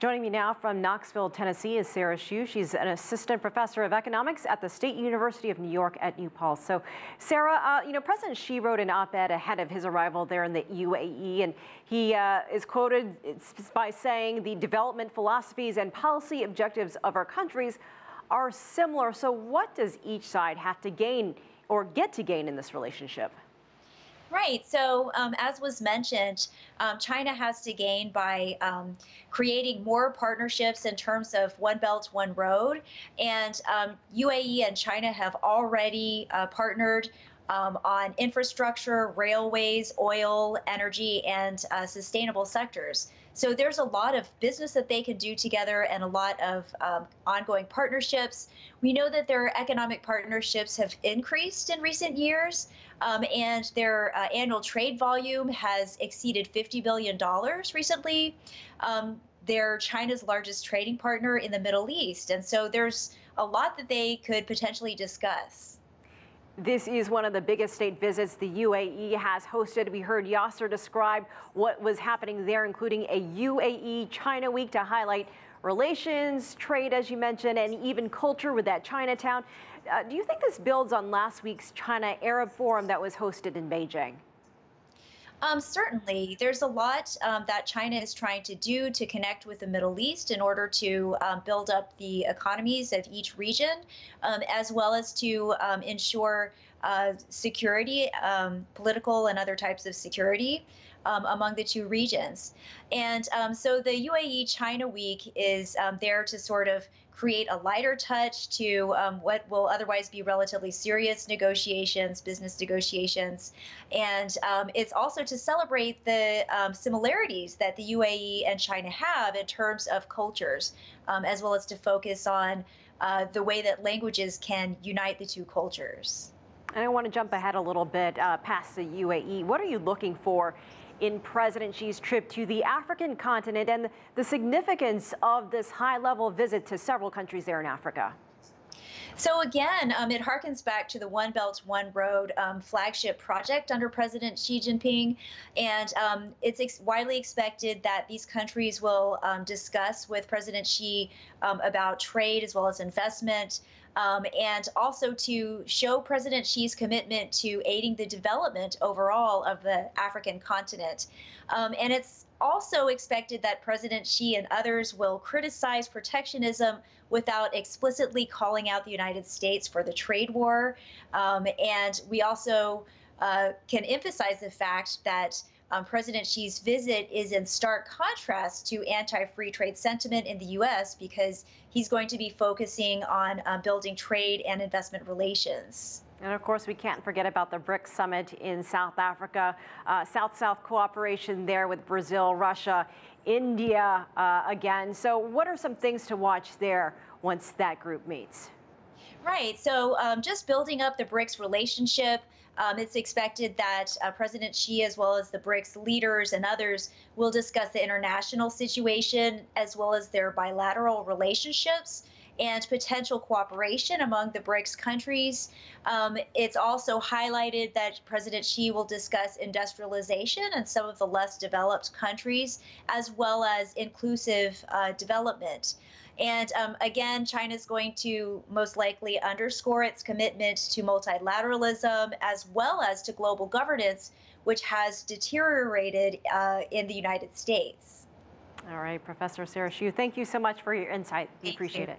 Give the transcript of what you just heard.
Joining me now from Knoxville, Tennessee is Sara Hsu. She's an assistant professor of economics at the State University of New York at New Paltz. So, Sara, President Xi wrote an op-ed ahead of his arrival there in the UAE, and he is quoted by saying the development philosophies and policy objectives of our countries are similar. So what does each side have to gain or get to gain in this relationship? Right. So, as was mentioned, China has to gain by creating more partnerships in terms of One Belt, One Road. And UAE and China have already partnered on infrastructure, railways, oil, energy, and sustainable sectors. So there's a lot of business that they can do together and a lot of ongoing partnerships. We know that their economic partnerships have increased in recent years, and their annual trade volume has exceeded $50 billion recently. They're China's largest trading partner in the Middle East. And so there's a lot that they could potentially discuss. This is one of the biggest state visits the UAE has hosted. We heard Yasser describe what was happening there, including a UAE China week to highlight relations, trade, as you mentioned, and even culture with that Chinatown. Do you think this builds on last week's China-Arab Forum that was hosted in Beijing? Certainly. There's a lot that China is trying to do to connect with the Middle East in order to build up the economies of each region, as well as to ensure security, political and other types of security among the two regions. And so the UAE China Week is there to sort of create a lighter touch to what will otherwise be relatively serious negotiations, business negotiations. And it's also to celebrate the similarities that the UAE and China have in terms of cultures, as well as to focus on the way that languages can unite the two cultures. And I want to jump ahead a little bit past the UAE. What are you looking for in President Xi's trip to the African continent and the significance of this high-level visit to several countries there in Africa? So again, it harkens back to the One Belt, One Road flagship project under President Xi Jinping. And it's widely expected that these countries will discuss with President Xi about trade as well as investment, and also to show President Xi's commitment to aiding the development overall of the African continent. And it's also expected that President Xi and others will criticize protectionism without explicitly calling out the United States for the trade war. And we also can emphasize the fact that President Xi's visit is in stark contrast to anti-free trade sentiment in the U.S. because he's going to be focusing on building trade and investment relations. And of course, we can't forget about the BRICS summit in South Africa, South-South cooperation there with Brazil, Russia, India again. So what are some things to watch there once that group meets? Right. So just building up the BRICS relationship, it's expected that President Xi, as well as the BRICS leaders and others, will discuss the international situation as well as their bilateral relationships and potential cooperation among the BRICS countries. It's also highlighted that President Xi will discuss industrialization in some of the less developed countries, as well as inclusive development. And again, China is going to most likely underscore its commitment to multilateralism as well as to global governance, which has deteriorated in the United States. All right, Professor Sara Hsu, thank you so much for your insight. We appreciate it.